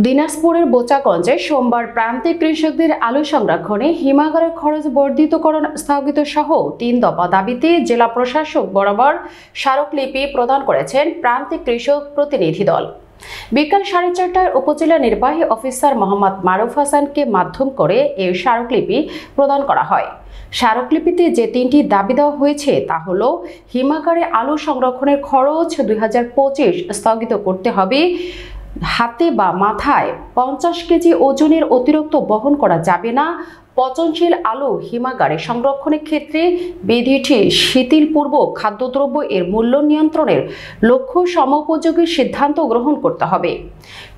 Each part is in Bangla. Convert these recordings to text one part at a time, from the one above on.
দিনাজপুরের বোচাগঞ্জে সোমবার প্রান্তিক কৃষকদের আলু সংরক্ষণে হিমাগারের খরচ বর্ধিতকরণ স্থগিত সহ ৩ দফা দাবিতে জেলা প্রশাসক বরাবর স্মারকলিপি প্রদান করেছেন প্রান্তিক কৃষক প্রতিনিধি দল। বিকাল 4:30টায় উপজেলা নির্বাহী অফিসার মোহাম্মদ মারুফ হাসানকে মাধ্যম করে এই স্মারকলিপি প্রদান করা হয়। স্মারকলিপিতে যে 3টি দাবি দেওয়া হয়েছে তা হলো হিমাগারে আলু সংরক্ষণের খরচ 2025 স্থগিত করতে হবে, হাতে বা মাথায় 50 কেজি ওজনের অতিরিক্ত বহন করা যাবে না, পচনশীল আলু হিমাগারে সংরক্ষণের ক্ষেত্রে বিধিটি শিথিলপূর্বক খাদ্যদ্রব্য এর মূল্য নিয়ন্ত্রণের লক্ষ্য সমোপযোগী সিদ্ধান্ত গ্রহণ করতে হবে,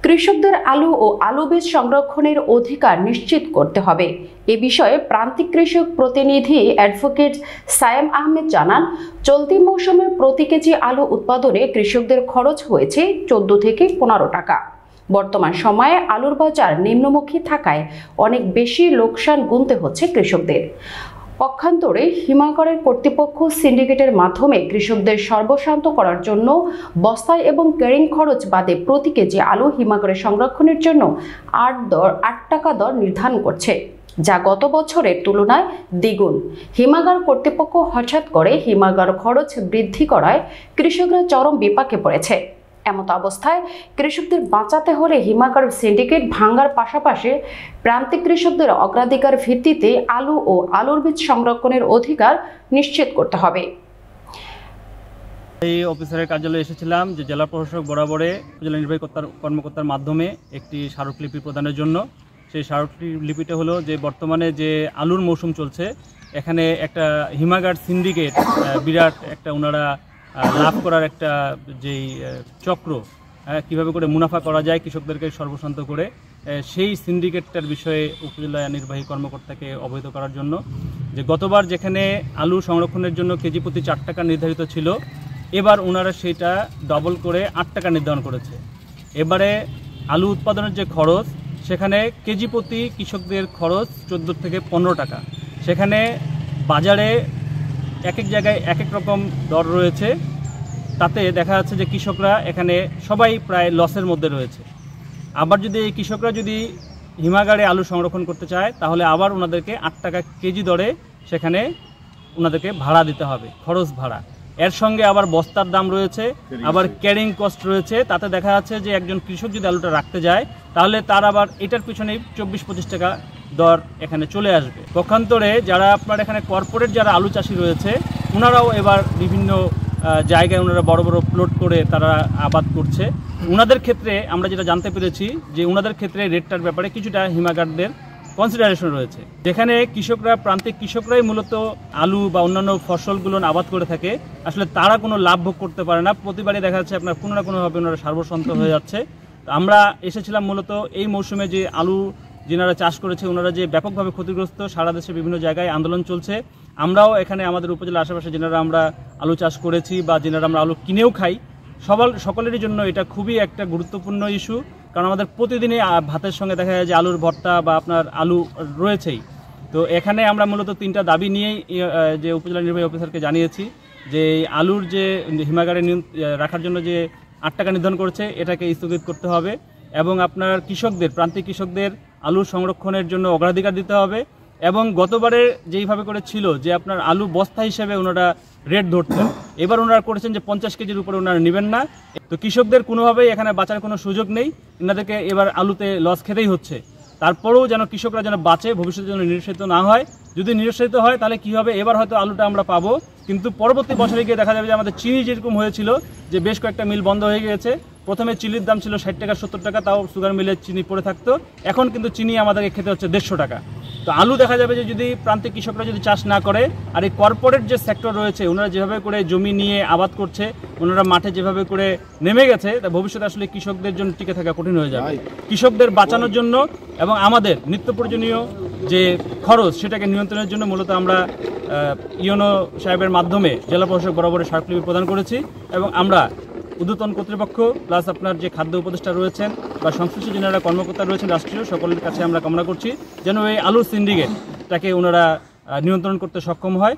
কৃষকদের আলু ও আলু বীজ সংরক্ষণের অধিকার নিশ্চিত করতে হবে। এ বিষয়ে প্রান্তিক কৃষক প্রতিনিধি অ্যাডভোকেট সায়েম আহমেদ জানান, চলতি মৌসুমে প্রতি কেজি আলু উৎপাদনে কৃষকদের খরচ হয়েছে 14 থেকে 15 টাকা। বর্তমান সময়ে আলুর বাজার নিম্নমুখী থাকায় অনেক বেশি লোকসান গুনতে হচ্ছে কৃষকদের। পক্ষান্তরে হিমাগারের কর্তৃপক্ষ সিন্ডিকেটের মাধ্যমে কৃষকদের সর্বশান্ত করার জন্য বস্তায় এবং ক্যারিং খরচ বাদে প্রতি কেজি আলু হিমাগারে সংরক্ষণের জন্য 8 টাকা দর নির্ধারণ করছে, যা গত বছরের তুলনায় দ্বিগুণ। হিমাগার কর্তৃপক্ষ হঠাৎ করে হিমাগার খরচ বৃদ্ধি করায় কৃষকরা চরম বিপাকে পড়েছে। এমত অবস্থায় কৃষকদের বাঁচাতে হলে হিমাগার সিন্ডিকেট ভাঙার পাশাপাশি প্রান্তিক কৃষকদের অগ্রাধিকার ভিত্তিতে আলু ও আলুর বীজ সংরক্ষণের অধিকার নিশ্চিত করতে হবে। এই অফিসারের কার্যালয়ে এসেছিলাম যে জেলা প্রশাসক বরাবরে জেলা নির্বাহী কর্মকর্তার মাধ্যমে একটি স্মারকলিপি প্রদানের জন্য। সেই স্মারকলিপিটা হলো যে বর্তমানে যে আলুর মৌসুম চলছে, এখানে একটা হিমাগার সিন্ডিকেট বিরাট একটা ওনারা লাভ করার একটা যেই চক্র, কিভাবে করে মুনাফা করা যায় কৃষকদেরকে সর্বশান্ত করে, সেই সিন্ডিকেটটার বিষয়ে উপজেলা নির্বাহী কর্মকর্তাকে অবহিত করার জন্য। যে গতবার যেখানে আলু সংরক্ষণের জন্য কেজি প্রতি 4 টাকা নির্ধারিত ছিল, এবার ওনারা সেইটা ডবল করে 8 টাকা নির্ধারণ করেছে। এবারে আলু উৎপাদনের যে খরচ, সেখানে কেজি প্রতি কৃষকদের খরচ 14 থেকে 15 টাকা। সেখানে বাজারে এক এক জায়গায় এক এক রকম দর রয়েছে, তাতে দেখা যাচ্ছে যে কৃষকরা এখানে সবাই প্রায় লসের মধ্যে রয়েছে। আবার যদি এই কৃষকরা যদি হিমাগারে আলু সংরক্ষণ করতে চায়, তাহলে আবার ওনাদেরকে 8 টাকা কেজি দরে সেখানে ওনাদেরকে ভাড়া দিতে হবে, খরচ ভাড়া। এর সঙ্গে আবার বস্তার দাম রয়েছে, আবার ক্যারিং কস্ট রয়েছে। তাতে দেখা যাচ্ছে যে একজন কৃষক যদি আলুটা রাখতে যায়, তাহলে তার আবার এটার পিছনে 24-25 টাকা দর এখানে চলে আসবে। পক্ষান্তরে যারা আপনার এখানে কর্পোরেট যারা আলু চাষি রয়েছে, ওনারাও এবার বিভিন্ন জায়গায় ওনারা বড় বড় প্লট করে তারা আবাদ করছে। ওনাদের ক্ষেত্রে আমরা যেটা জানতে পেরেছি যে ওনাদের ক্ষেত্রে রেটটার ব্যাপারে কিছুটা হিমাগারদের কনসিডারেশন রয়েছে। যেখানে কৃষকরা, প্রান্তিক কৃষকরাই মূলত আলু বা অন্যান্য ফসলগুলো আবাদ করে থাকে, আসলে তারা কোনো লাভ ভোগ করতে পারে না। প্রতিবারই দেখা যাচ্ছে আপনার কোনো না কোনোভাবে ওনারা সর্বশান্ত হয়ে যাচ্ছে। আমরা এসেছিলাম মূলত এই মৌসুমে যে আলু যেনারা চাষ করেছে, ওনারা যে ব্যাপকভাবে ক্ষতিগ্রস্ত, সারা দেশে বিভিন্ন জায়গায় আন্দোলন চলছে। আমরাও এখানে আমাদের উপজেলার আশেপাশে যেনারা আমরা আলু চাষ করেছি বা যেনারা আমরা আলু কিনেও খাই, সকলেরই জন্য এটা খুবই একটা গুরুত্বপূর্ণ ইস্যু। কারণ আমাদের প্রতিদিনই ভাতের সঙ্গে দেখা যায় যে আলুর ভর্তা বা আপনার আলু রয়েছেই। তো এখানে আমরা মূলত 3টা দাবি নিয়েই যে উপজেলা নির্বাহী অফিসারকে জানিয়েছি যে আলুর যে হিমাগারে রাখার জন্য যে 8 টাকা নির্ধারণ করেছে, এটাকে স্থগিত করতে হবে এবং আপনার কৃষকদের, প্রান্তিক কৃষকদের আলু সংরক্ষণের জন্য অগ্রাধিকার দিতে হবে। এবং গতবারে যেইভাবে করে ছিল যে আপনার আলু বস্তা হিসেবে ওনারা রেট ধরতেন, এবার ওনারা করেছেন যে 50 কেজির উপরে ওনারা নেবেন না। তো কৃষকদের কোনোভাবেই এখানে বাঁচার কোনো সুযোগ নেই, এনাদেরকে এবার আলুতে লস খেতেই হচ্ছে। তারপরেও যেন কৃষকরা যেন বাঁচে, ভবিষ্যতে যেন নিরুৎসাহিত না হয়। যদি নিরুৎসাহিত হয় তাহলে কী হবে, এবার হয়তো আলুটা আমরা পাবো, কিন্তু পরবর্তী বছরে গিয়ে দেখা যাবে যে আমাদের চিনি যেরকম হয়েছিল যে বেশ কয়েকটা মিল বন্ধ হয়ে গিয়েছে। প্রথমে চিনির দাম ছিল 60 টাকা 70 টাকা, তাও সুগার মিলে চিনি পড়ে থাকতো। এখন কিন্তু চিনি আমাদেরকে খেতে হচ্ছে 150 টাকা। তো আলু দেখা যাবে যে যদি প্রান্তিক কৃষকরা যদি চাষ না করে, আর এই কর্পোরেট যে সেক্টর রয়েছে, ওনারা যেভাবে করে জমি নিয়ে আবাদ করছে, ওনারা মাঠে যেভাবে করে নেমে গেছে, তা ভবিষ্যতে আসলে কৃষকদের জন্য টিকে থাকা কঠিন হয়ে যাবে। কৃষকদের বাঁচানোর জন্য এবং আমাদের নিত্য প্রয়োজনীয় যে খরচ, সেটাকে নিয়ন্ত্রণের জন্য মূলত আমরা ইউনো সাহেবের মাধ্যমে জেলা প্রশাসক বরাবর স্মারকলিপি প্রদান করেছি। এবং আমরা ঊর্ধ্বতন কর্তৃপক্ষ প্লাস আপনার যে খাদ্য উপদেষ্টা রয়েছেন বা সংশ্লিষ্ট যারা কর্মকর্তা রয়েছেন রাষ্ট্রীয়, সকলের কাছে আমরা কামনা করছি যেন এই আলুর সিন্ডিকেটটাকে ওনারা নিয়ন্ত্রণ করতে সক্ষম হয়।